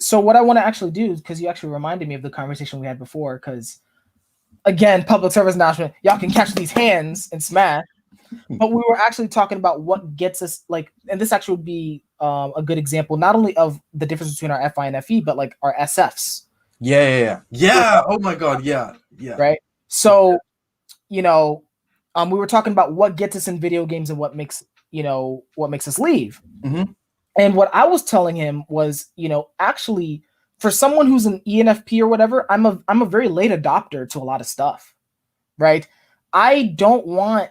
So what I want to actually do, because you actually reminded me of the conversation we had before, because again, public service announcement, y'all can catch these hands and smash. But we were actually talking about what gets us like, and this actually would be a good example, not only of the difference between our FI and FE, but like our SFs. Yeah. Oh my God. Yeah. Right. So, we were talking about what gets us in video games and what makes us leave. Mm-hmm. And what I was telling him was, actually, for someone who's an ENFP or whatever, I'm a very late adopter to a lot of stuff, right? I don't want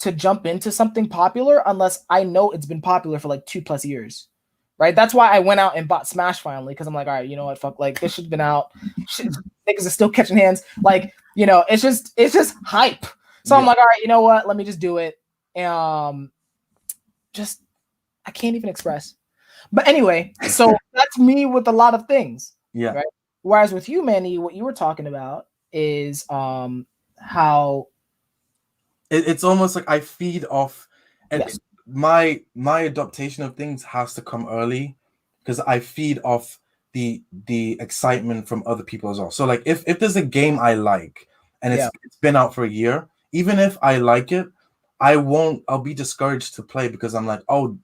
to jump into something popular unless I know it's been popular for like 2+ years, right? That's why I went out and bought Smash finally, because I'm like, all right, you know what, fuck, like this should have been out. Niggas are still catching hands, like, it's just hype. So I'm like, all right, you know what, let me just do it. Just I can't even express. But anyway, so that's me with a lot of things. Yeah. Right. Whereas with you, Manny, what you were talking about is how it's almost like I feed off, and yes. my adaptation of things has to come early because I feed off the excitement from other people as well. So like if there's a game I like and it's been out for a year, even if I like it, I'll be discouraged to play because I'm like, oh,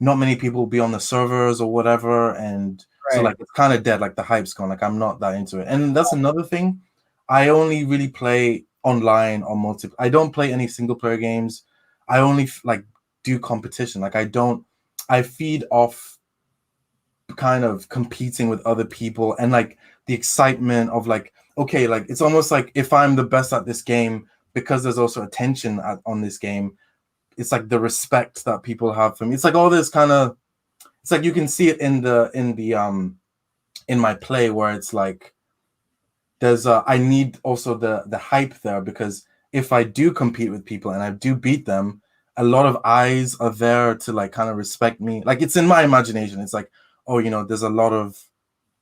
not many people will be on the servers or whatever, and so like it's kind of dead, like the hype's gone, like I'm not that into it. And that's another thing, I only really play online or multi. I don't play any single player games. I only like do competition. Like I feed off kind of competing with other people and like the excitement of like, okay, like it's almost like if I'm the best at this game, because there's also attention on this game, it's like the respect that people have for me. It's like all this kind of, it's like you can see it in my play where it's like there's I need also the hype there, because if I do compete with people and I do beat them, a lot of eyes are there to like kind of respect me. Like it's in my imagination. It's like, oh, there's a lot of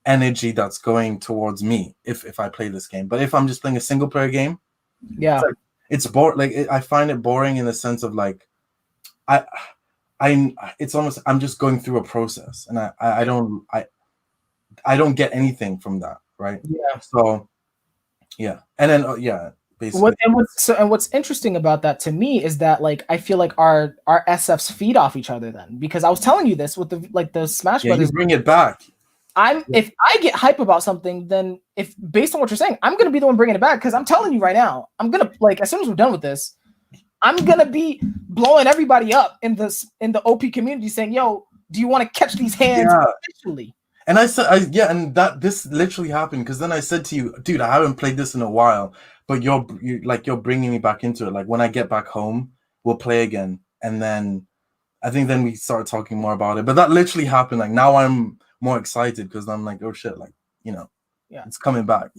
energy that's going towards me if I play this game. But if I'm just playing a single player game, it's boring. Like I find it boring in the sense of like, it's almost I'm just going through a process, and I don't get anything from that, right? Yeah. So yeah, and then basically. What's interesting about that to me is that like I feel like our SFs feed off each other then, because I was telling you this with the Smash Brothers. You bring it back. If I get hype about something, then if based on what you're saying, I'm gonna be the one bringing it back, because I'm telling you right now, I'm gonna like as soon as we're done with this, I'm gonna be blowing everybody up in the OP community saying, "Yo, do you want to catch these hands officially?" And I said, and that this literally happened, because then I said to you, dude, I haven't played this in a while, but you're bringing me back into it. Like when I get back home, we'll play again, and then I think then we started talking more about it. But that literally happened. Like now I'm more excited because I'm like, oh shit, like it's coming back.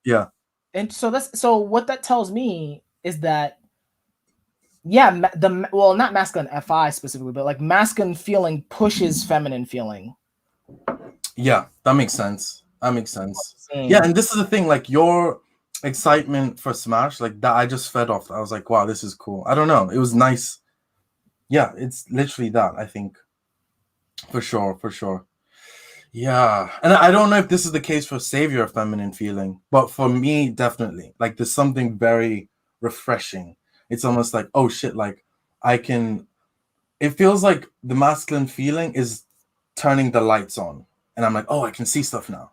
Yeah. And so what that tells me is that not masculine FI specifically, but like masculine feeling pushes feminine feeling. Yeah, that makes sense. Yeah, and this is the thing, like your excitement for Smash, like that I just fed off. I was like, wow, this is cool. I don't know. It was nice. Yeah, it's literally that, I think. For sure. Yeah. And I don't know if this is the case for Savior feminine feeling, but for me, definitely. Like there's something very refreshing. It's almost like, oh shit, like it feels like the masculine feeling is turning the lights on. And I'm like, oh, I can see stuff now.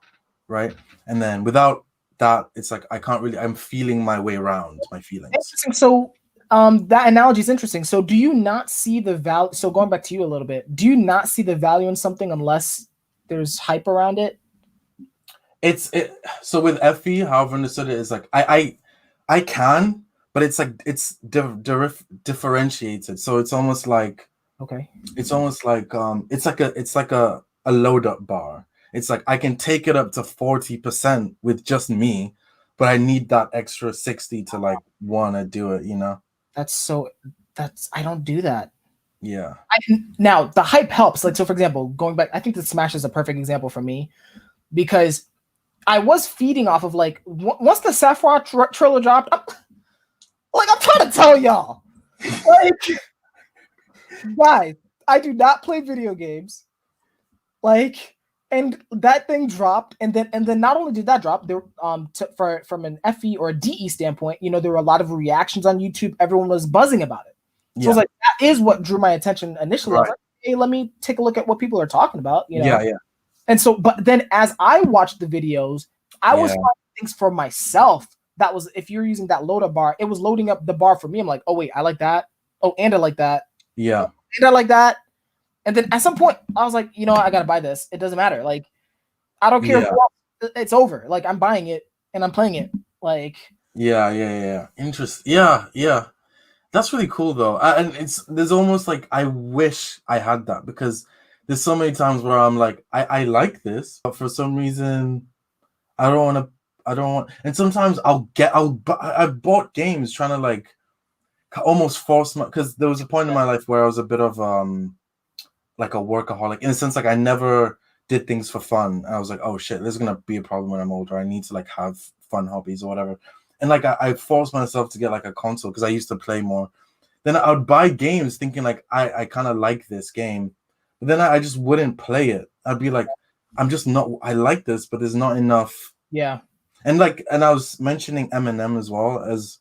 Right. And then without that, it's like I'm feeling my way around my feelings. Interesting. So that analogy is interesting. So do you not see the value? So going back to you a little bit, do you not see the value in something unless there's hype around it? So with FE, how I've understood it is like I can, but it's like it's differentiated. So it's almost like it's like a load up bar. It's like I can take it up to 40% with just me, but I need that extra 60 to like want to do it, I don't do that. Yeah. Now the hype helps. Like, so for example, going back, I think the Smash is a perfect example for me, because I was feeding off of like once the Sapphire trailer dropped, I'm trying to tell y'all, like, guys, I do not play video games. Like, And that thing dropped, and then not only did that drop, there from an FE or a DE standpoint, you know, there were a lot of reactions on YouTube. Everyone was buzzing about it. So I was like, that is what drew my attention initially. I was like, hey, let me take a look at what people are talking about, you know. Yeah. And so, but then as I watched the videos, I was finding things for myself. That was, if you're using that load up bar, it was loading up the bar for me. I'm like, oh wait, I like that. Oh, and I like that. Yeah. And I like that. And then at some point, I was like, you know, I gotta buy this. It doesn't matter. Like, I don't care. It's over. Like, I'm buying it and I'm playing it. Like, yeah. Interesting. Yeah. That's really cool though. And there's almost like I wish I had that, because there's so many times where I'm like, I like this, but for some reason I don't want. And sometimes I've bought games trying to like almost force my, because there was a point in my life where I was a bit of like a workaholic, in a sense, like I never did things for fun. I was like, oh shit, this is gonna be a problem when I'm older. I need to like have fun hobbies or whatever. And like I forced myself to get like a console because I used to play more. Then I would buy games thinking like I kind of like this game, but then I just wouldn't play it. I'd be like, I'm just not. I like this, but there's not enough. yeah. And I was mentioning Eminem as well, as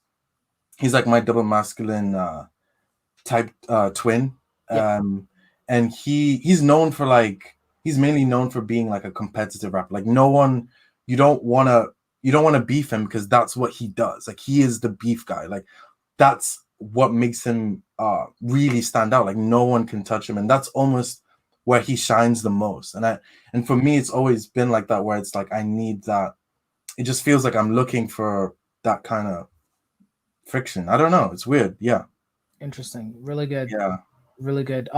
he's like my double masculine type twin. And he's known for like, he's mainly known for being like a competitive rapper. Like you don't want to beef him because that's what he does. Like he is the beef guy. Like that's what makes him really stand out. Like no one can touch him, and that's almost where he shines the most. And for me, it's always been like that, where it's like I need that. It just feels like I'm looking for that kind of friction. I don't know. It's weird. Yeah. Interesting. Really good. Yeah. Really good.